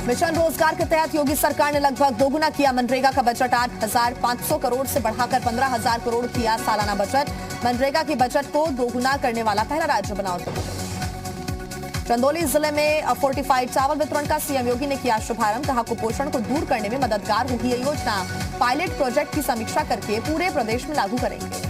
Mission रोजगार के तहत योगी सरकार ने लगभग दोगुना किया मनरेगा का बजट। 8,500 करोड़ से बढ़ाकर 15,000 करोड़ किया सालाना बजट। मनरेगा के बजट को दोगुना करने वाला पहला राज्य बना उत्तर प्रदेश। चंदौली जिले में फोर्टिफाइड चावल वितरण का सीएम योगी ने किया शुभारंभ। कहा कुपोषण को दूर करने में मददगार होगी ये योजना। पायलट प्रोजेक्ट की समीक्षा करके पूरे प्रदेश में लागू करेंगे।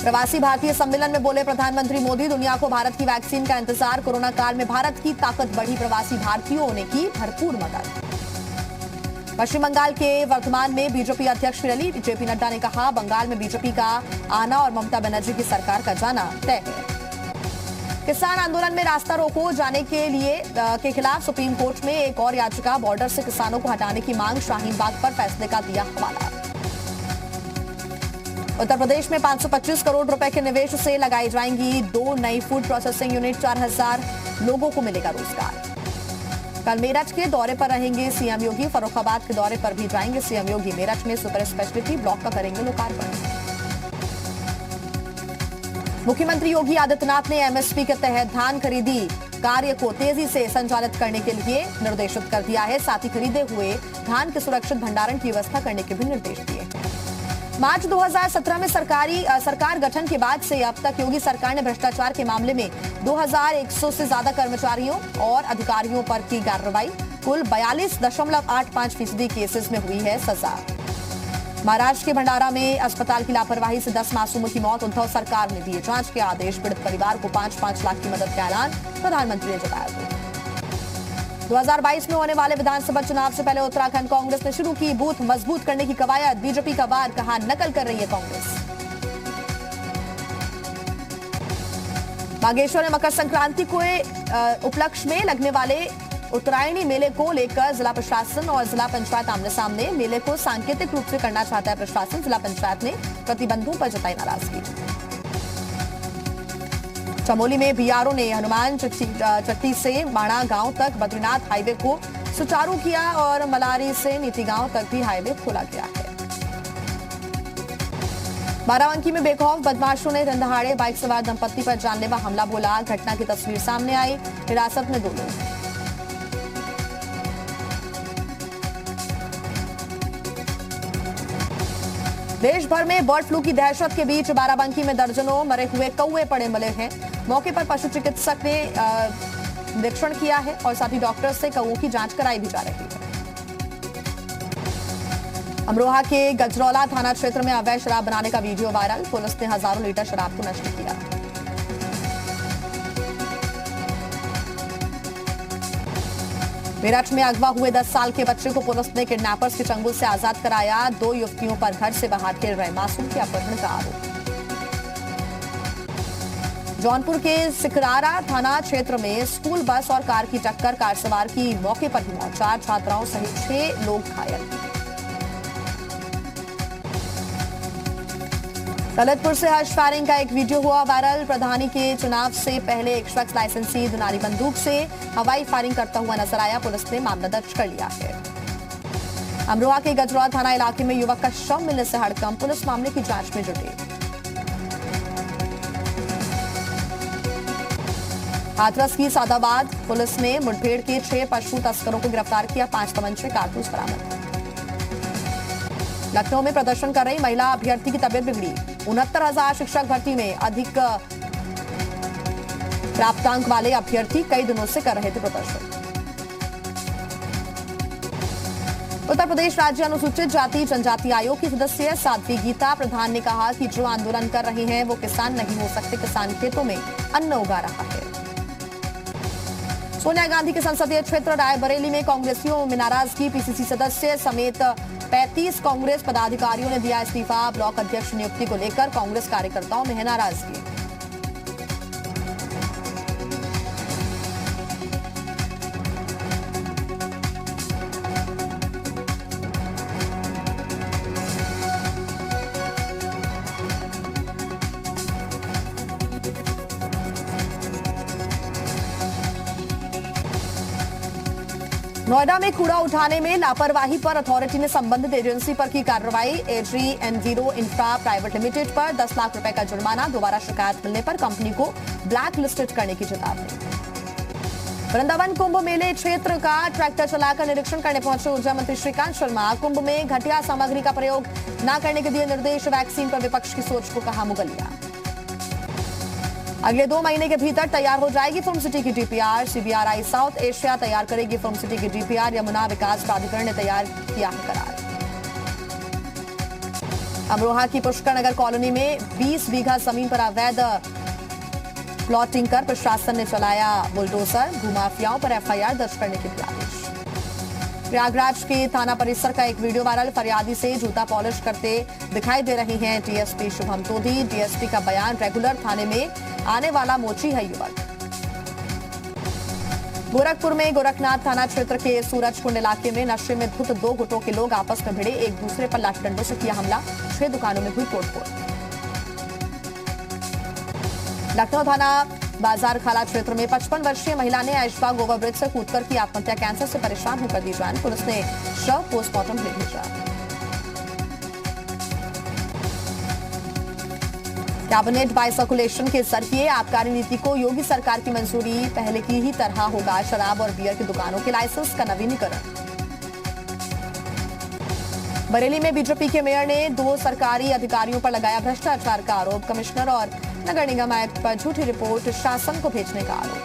प्रवासी भारतीय सम्मेलन में बोले प्रधानमंत्री मोदी, दुनिया को भारत की वैक्सीन का इंतजार। कोरोना काल में भारत की ताकत बढ़ी, प्रवासी भारतीयों ने की भरपूर मदद। पश्चिम बंगाल के वर्धमान में बीजेपी अध्यक्ष की रैली। जेपी नड्डा ने कहा बंगाल में बीजेपी का आना और ममता बनर्जी की सरकार का जाना तय है। किसान आंदोलन में रास्ता रोको जाने के खिलाफ सुप्रीम कोर्ट में एक और याचिका। बॉर्डर से किसानों को हटाने की मांग। शाहीन बाग पर फैसले का दिया हवाला। उत्तर प्रदेश में 525 करोड़ रुपए के निवेश से लगाई जाएंगी 2 नई फूड प्रोसेसिंग यूनिट। 4,000 लोगों को मिलेगा रोजगार। कल मेरठ के दौरे पर रहेंगे सीएम योगी। फर्रुखाबाद के दौरे पर भी जाएंगे सीएम योगी। मेरठ में सुपर स्पेशलिटी ब्लॉक का करेंगे लोकार्पण। मुख्यमंत्री योगी आदित्यनाथ ने एमएसपी के तहत धान खरीदी कार्य को तेजी से संचालित करने के लिए निर्देशित कर दिया है। साथ ही खरीदे हुए धान के सुरक्षित भंडारण की व्यवस्था करने के भी निर्देश दिए हैं। मार्च 2017 में सरकार गठन के बाद से अब तक योगी सरकार ने भ्रष्टाचार के मामले में 2,100 से ज्यादा कर्मचारियों और अधिकारियों पर की कार्रवाई। कुल 42.85% केसेस में हुई है सजा। महाराष्ट्र के भंडारा में अस्पताल की लापरवाही से 10 मासूमों की मौत। उद्धव सरकार ने दिए जांच के आदेश। पीड़ित परिवार को 5-5 लाख की मदद का ऐलान प्रधानमंत्री ने जताया। 2022 में होने वाले विधानसभा चुनाव से पहले उत्तराखंड कांग्रेस ने शुरू की बूथ मजबूत करने की कवायद। बीजेपी का वार, कहा नकल कर रही है कांग्रेस। बागेश्वर में मकर संक्रांति के उपलक्ष्य में लगने वाले उत्तरायणी मेले को लेकर जिला प्रशासन और जिला पंचायत आमने सामने। मेले को सांकेतिक रूप से करना चाहता है प्रशासन। जिला पंचायत ने प्रतिबंधों पर जताई नाराजगी। चमोली में बीआरओ ने हनुमान चट्टी से माणा गांव तक बद्रीनाथ हाईवे को सुचारू किया और मलारी से नीति गांव तक भी हाईवे खोला गया है। बाराबंकी में बेखौफ बदमाशों ने रंधहाड़े बाइक सवार दंपत्ति पर जानलेवा हमला बोला। घटना की तस्वीर सामने आई। हिरासत में 2 लोग। देश भर में बर्ड फ्लू की दहशत के बीच बाराबंकी में दर्जनों मरे हुए कौवे पड़े मिले हैं। मौके पर पशु चिकित्सक ने निरीक्षण किया है और साथ ही डॉक्टर से कौवों की जांच कराई भी जा रही है। अमरोहा के गजरौला थाना क्षेत्र में अवैध शराब बनाने का वीडियो वायरल। पुलिस ने हजारों लीटर शराब को नष्ट किया। मेरठ में अगवा हुए 10 साल के बच्चे को पुलिस ने किडनैपर्स के चंगुल से आजाद कराया। 2 युवतियों पर घर से बाहर खेल रहे मासूम के अपहरण का आरोप। जौनपुर के सिकरारा थाना क्षेत्र में स्कूल बस और कार की टक्कर। कार सवार की मौके पर ही मौत। 4 छात्राओं सहित 6 लोग घायल। ललितपुर से हर्ष फायरिंग का एक वीडियो हुआ वायरल। प्रधानी के चुनाव से पहले एक शख्स लाइसेंसी दुनारी बंदूक से हवाई फायरिंग करता हुआ नजर आया। पुलिस ने मामला दर्ज कर लिया है। अमरोहा के गजरौला थाना इलाके में युवक का शव मिलने से हड़कंप। पुलिस मामले की जांच में जुटी। हाथरस की सादाबाद पुलिस ने मुठभेड़ के 6 पशु तस्करों को गिरफ्तार किया। 5 तमंचे कारतूस बरामद। लखनऊ में प्रदर्शन कर रही महिला अभ्यर्थी की तबीयत बिगड़ी। 69,000 शिक्षक भर्ती में अधिक प्राप्तांक वाले अभ्यर्थी कई दिनों से कर रहे थे प्रदर्शन। उत्तर प्रदेश राज्य अनुसूचित जाति जनजाति आयोग की सदस्य साध्वी गीता प्रधान ने कहा कि जो आंदोलन कर रहे हैं वो किसान नहीं हो सकते। किसान खेतों में अन्न उगा रहा है। सोनिया गांधी के संसदीय क्षेत्र रायबरेली में कांग्रेसियों में नाराजगी। पीसीसी सदस्य समेत 35 कांग्रेस पदाधिकारियों ने दिया इस्तीफा। ब्लॉक अध्यक्ष नियुक्ति को लेकर कांग्रेस कार्यकर्ताओं में है नाराजगी। नोएडा में कूड़ा उठाने में लापरवाही पर अथॉरिटी ने संबंधित एजेंसी पर की कार्रवाई। एजी एनवीरो इंफ्रा प्राइवेट लिमिटेड पर 10 लाख रुपए का जुर्माना। दोबारा शिकायत मिलने पर कंपनी को ब्लैक लिस्टेड करने की चेतावनी। वृंदावन कुंभ मेले क्षेत्र का ट्रैक्टर चलाकर निरीक्षण करने पहुंचे ऊर्जा मंत्री श्रीकांत शर्मा। कुंभ में घटिया सामग्री का प्रयोग न करने के दिए निर्देश। वैक्सीन पर विपक्ष की सोच को कहा मुगलिया। अगले 2 महीने के भीतर तैयार हो जाएगी फिल्म सिटी की डीपीआर। सीबीआरआई साउथ एशिया तैयार करेगी फिल्म सिटी की डीपीआर। यमुना विकास प्राधिकरण ने तैयार किया है करार। अमरोहा की पुष्कर नगर कॉलोनी में 20 बीघा जमीन पर अवैध प्लॉटिंग कर प्रशासन ने चलाया बुलडोजर। भूमाफियाओं पर एफआईआर दर्ज करने के दिए आदेश। प्रयागराज के थाना परिसर का एक वीडियो वायरल। फरियादी से जूता पॉलिश करते दिखाई दे रही हैं डीएसपी शुभम तोदी। डीएसपी का बयान, रेगुलर थाने में आने वाला मोची है युवक। गोरखपुर में गोरखनाथ थाना क्षेत्र के सूरजकुंड इलाके में नशे में धुत 2 गुटों के लोग आपस में भिड़े। एक दूसरे पर लाठी डंडों से किया हमला। 6 दुकानों में हुई तोड़फोड़। लखनऊ थाना बाजार खाला क्षेत्र में 55 वर्षीय महिला ने ऐशबाग ओवरब्रिज से कूदकर की आत्महत्या। कैंसर से परेशान होकर दी जान। पुलिस ने शव पोस्टमार्टम के लिए भेजा। कैबिनेट बाइसर्कुलेशन के जरिए आबकारी नीति को योगी सरकार की मंजूरी। पहले की ही तरह होगा शराब और बियर की दुकानों के लाइसेंस का नवीनीकरण। बरेली में बीजेपी के मेयर ने 2 सरकारी अधिकारियों पर लगाया भ्रष्टाचार का आरोप। कमिश्नर और नगर निगम आयुक्त पर झूठी रिपोर्ट शासन को भेजने का आरोप।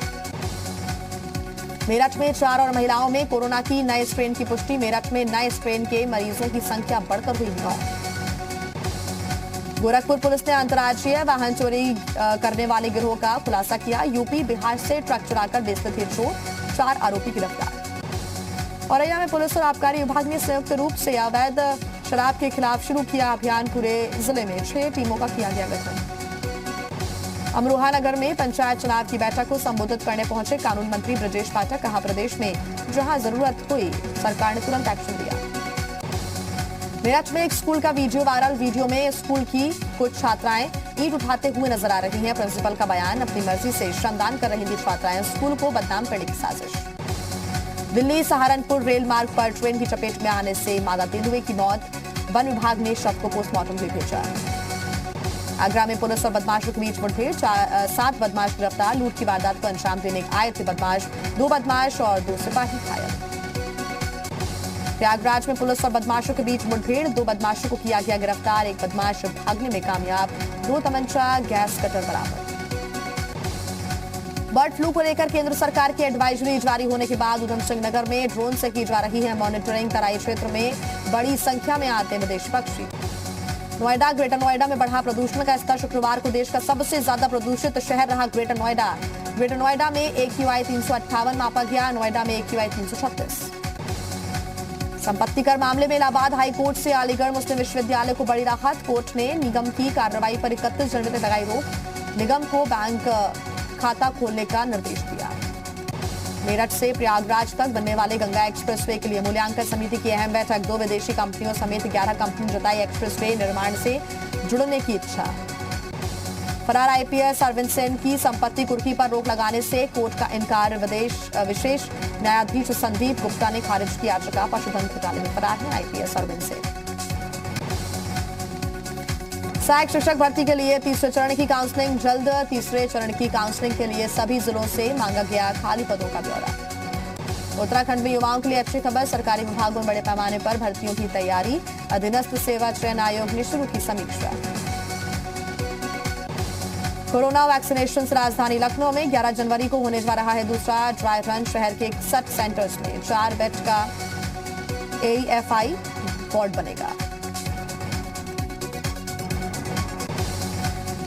मेरठ में 4 और महिलाओं में कोरोना की नए स्ट्रेन की पुष्टि। मेरठ में नए स्ट्रेन के मरीजों की संख्या बढ़कर हुई 9। गोरखपुर पुलिस ने अंतर्राज्यीय वाहन चोरी करने वाले गिरोह का खुलासा किया। यूपी बिहार से ट्रक चुराकर बेचते थे चोर। 4 आरोपी गिरफ्तार। औरैया में पुलिस और आबकारी विभाग ने संयुक्त रूप से अवैध शराब के खिलाफ शुरू किया अभियान। पूरे जिले में 6 टीमों का किया गया गठन। अमरोहा नगर में पंचायत चुनाव की बैठक को संबोधित करने पहुंचे कानून मंत्री ब्रजेश पाठक। कहा, प्रदेश में जहां जरूरत हुई सरकार ने तुरंत एक्शन लिया। मेरठ में एक स्कूल का वीडियो वायरल। वीडियो में स्कूल की कुछ छात्राएं ईंट उठाते हुए नजर आ रही हैं। प्रिंसिपल का बयान, अपनी मर्जी से श्रमदान कर रही थी छात्राएं। स्कूल को बदनाम करने की साजिश। दिल्ली सहारनपुर रेल मार्ग पर ट्रेन की चपेट में आने से मादा तेंदुए की मौत। वन विभाग ने शव को पोस्टमार्टम के लिए भेजा। आगरा में पुलिस और बदमाशों के बीच मुठभेड़। 7 बदमाश गिरफ्तार। लूट की वारदात को अंजाम देने आए थे बदमाश। 2 बदमाश और 2 सिपाही घायल। प्रयागराज में पुलिस और बदमाशों के बीच मुठभेड़। 2 बदमाशों को किया गया गिरफ्तार। एक बदमाश भागने में कामयाब। 2 तमंचा, गैस कटर बरामद। बर्ड फ्लू को लेकर केंद्र सरकार की एडवाइजरी जारी होने के बाद उधम सिंह नगर में ड्रोन से की जा रही है मॉनिटरिंग। तराई क्षेत्र में बड़ी संख्या में आते विदेशी पक्षी। नोएडा, ग्रेटर नोएडा में बढ़ा प्रदूषण का स्तर। शुक्रवार को देश का सबसे ज्यादा प्रदूषित शहर रहा ग्रेटर नोएडा। ग्रेटर नोएडा में AQI 358 मापा गया। नोएडा में AQI 336। संपत्ति कर मामले में इलाहाबाद हाई कोर्ट से अलीगढ़ मुस्लिम विश्वविद्यालय को बड़ी राहत। कोर्ट ने निगम की कार्रवाई पर 31 जनवरी तक लगाई रोक। निगम को बैंक खाता खोलने का निर्देश दिया। मेरठ से प्रयागराज तक बनने वाले गंगा एक्सप्रेसवे के लिए मूल्यांकन समिति की अहम बैठक। 2 विदेशी कंपनियों समेत 11 कंपनी जताई एक्सप्रेसवे निर्माण से जुड़ने की इच्छा। फरार IPS अरविंद सेन की संपत्ति कुर्की पर रोक लगाने से कोर्ट का इनकार। विशेष न्यायाधीश संदीप गुप्ता ने खारिज की याचिका। पशुधन घोटाले में फरार है IPS अरविंद सेन। सहायक शिक्षक भर्ती के लिए 3रे चरण की काउंसलिंग जल्द। 3रे चरण की काउंसलिंग के लिए सभी जिलों से मांगा गया खाली पदों का ब्यौरा। उत्तराखंड में युवाओं के लिए अच्छी खबर। सरकारी विभागों में बड़े पैमाने पर भर्तियों की तैयारी। अधीनस्थ सेवा चयन आयोग ने शुरू की समीक्षा। कोरोना वैक्सीनेशन से राजधानी लखनऊ में 11 जनवरी को होने जा रहा है दूसरा ड्राई रन। शहर के 61 सेंटर्स में 4 बेड का AFI वार्ड बनेगा।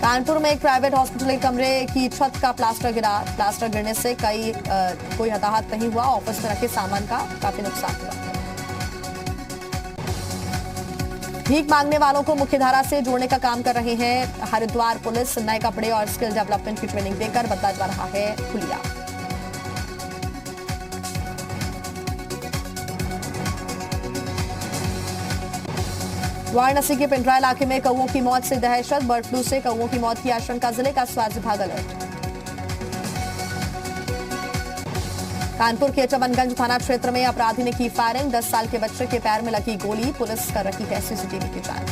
कानपुर में एक प्राइवेट हॉस्पिटल के कमरे की छत का प्लास्टर गिरा। प्लास्टर गिरने से कोई हताहत नहीं हुआ। ऑफिस में रखे सामान का काफी नुकसान हुआ। भीख मांगने वालों को मुख्यधारा से जोड़ने का काम कर रहे हैं हरिद्वार पुलिस। नए कपड़े और स्किल डेवलपमेंट की ट्रेनिंग देकर बदला जा रहा है हुलिया। वाराणसी के पिंडरा इलाके में कौओं की मौत से दहशत। बर्ड फ्लू से कौओं की मौत की आशंका। जिले का स्वास्थ्य विभाग अलर्ट। कानपुर के चमनगंज थाना क्षेत्र में अपराधी ने की फायरिंग। 10 साल के बच्चे के पैर में लगी गोली। पुलिस कर रही है CCTV की जांच।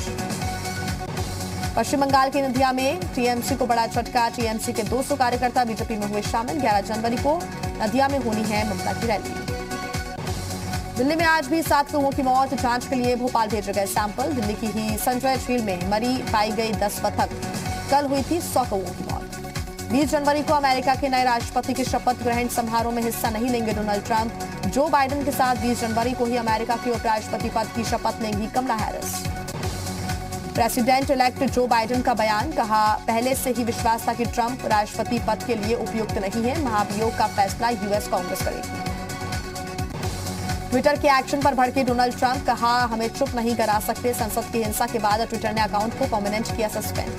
पश्चिम बंगाल के नदिया में TMC को बड़ा झटका। TMC के 200 कार्यकर्ता बीजेपी में हुए शामिल। 11 जनवरी को नदिया में होनी है ममता की रैली। दिल्ली में आज भी 7 लोगों की मौत, जांच के लिए भोपाल भेजे गए सैंपल। दिल्ली की ही संजय झील में मरी पाई गई 10 बतख। कल हुई थी 100 लोगों की मौत। 20 जनवरी को अमेरिका के नए राष्ट्रपति के शपथ ग्रहण समारोह में हिस्सा नहीं लेंगे डोनाल्ड ट्रंप। जो बाइडेन के साथ 20 जनवरी को ही अमेरिका के उपराष्ट्रपति पद की शपथ लेंगी Kamala Harris. President elect Joe Biden का बयान, कहा पहले से ही विश्वास था कि ट्रंप राष्ट्रपति पद के लिए उपयुक्त नहीं है। महाभियोग का फैसला यूएस कांग्रेस करेगी। ट्विटर के एक्शन पर भड़के डोनाल्ड ट्रंप, कहा हमें चुप नहीं करा सकते। संसद की हिंसा के बाद ट्विटर ने अकाउंट को परमानेंट किया सस्पेंड।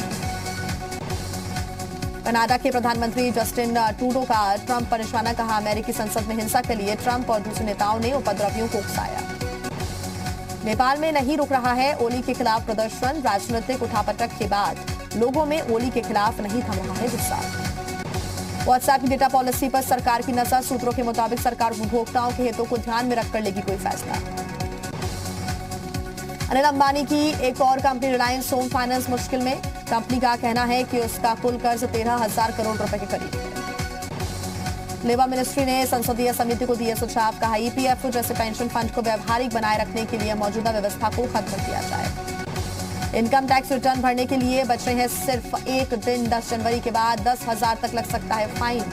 कनाडा के प्रधानमंत्री जस्टिन ट्रूडो का ट्रंप पर निशाना, कहा अमेरिकी संसद में हिंसा के लिए ट्रंप और दूसरे नेताओं ने उपद्रवियों को उकसाया। नेपाल में नहीं रुक रहा है ओली के खिलाफ प्रदर्शन। राजनीतिक उठापटक के बाद लोगों में ओली के खिलाफ नहीं थम रहा है गुस्सा। व्हाट्सएप की डेटा पॉलिसी पर सरकार की नजर। सूत्रों के मुताबिक सरकार उपभोक्ताओं के हितों को ध्यान में रखकर लेगी कोई फैसला। अनिल अंबानी की एक और कंपनी रिलायंस होम फाइनेंस मुश्किल में। कंपनी का कहना है कि उसका कुल कर्ज 13,000 करोड़ रुपए के करीब है। लेबर मिनिस्ट्री ने संसदीय समिति को दिए सुझाव, कहा ईपीएफओ जैसे पेंशन फंड को व्यवहारिक बनाए रखने के लिए मौजूदा व्यवस्था को खत्म किया जाए। इनकम टैक्स रिटर्न भरने के लिए बच रहे हैं सिर्फ एक दिन। 10 जनवरी के बाद 10,000 तक लग सकता है फाइन।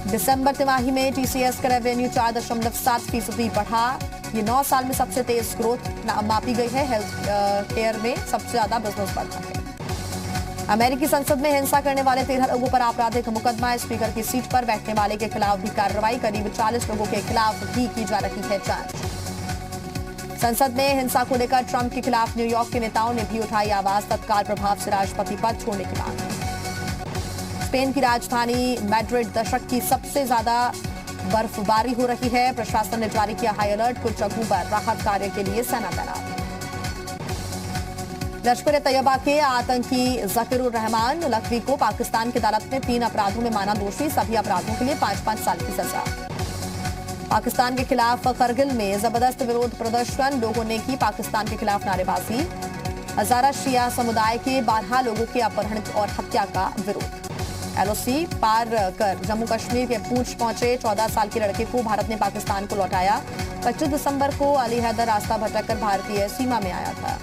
दिसंबर तिमाही में टीसीएस का रेवेन्यू 4.7% बढ़ा। ये 9 साल में सबसे तेज ग्रोथ मापी गई है। हेल्थ केयर में सबसे ज्यादा बिजनेस बढ़ा है। अमेरिकी संसद में हिंसा करने वाले 13 लोगों पर आपराधिक मुकदमा। स्पीकर की सीट पर बैठने वाले के खिलाफ भी कार्रवाई। करीब 40 लोगों के खिलाफ भी की जा रही है जांच। संसद में हिंसा को लेकर ट्रंप के खिलाफ न्यूयॉर्क के नेताओं ने भी उठाई आवाज। तत्काल प्रभाव से राष्ट्रपति पद छोड़ने की मांग। स्पेन की राजधानी मैड्रिड दशक की सबसे ज्यादा बर्फबारी हो रही है। प्रशासन ने जारी किया हाई अलर्ट। कुछ जगहों पर राहत कार्य के लिए सेना तैनात। लश्कर तैयबा के आतंकी जकीरुर रहमान लखवी को पाकिस्तान की अदालत ने 3 अपराधों में माना दोषी। सभी अपराधों के लिए 5-5 साल की सजा। पाकिस्तान के खिलाफ करगिल में जबरदस्त विरोध प्रदर्शन। लोगों ने की पाकिस्तान के खिलाफ नारेबाजी। हजारा शिया समुदाय के 12 लोगों के अपहरण और हत्या का विरोध। एलओसी पार कर जम्मू कश्मीर के पूंछ पहुंचे 14 साल के लड़के को भारत ने पाकिस्तान को लौटाया। 25 दिसंबर को अली हैदर रास्ता भटककर भारतीय सीमा में आया था।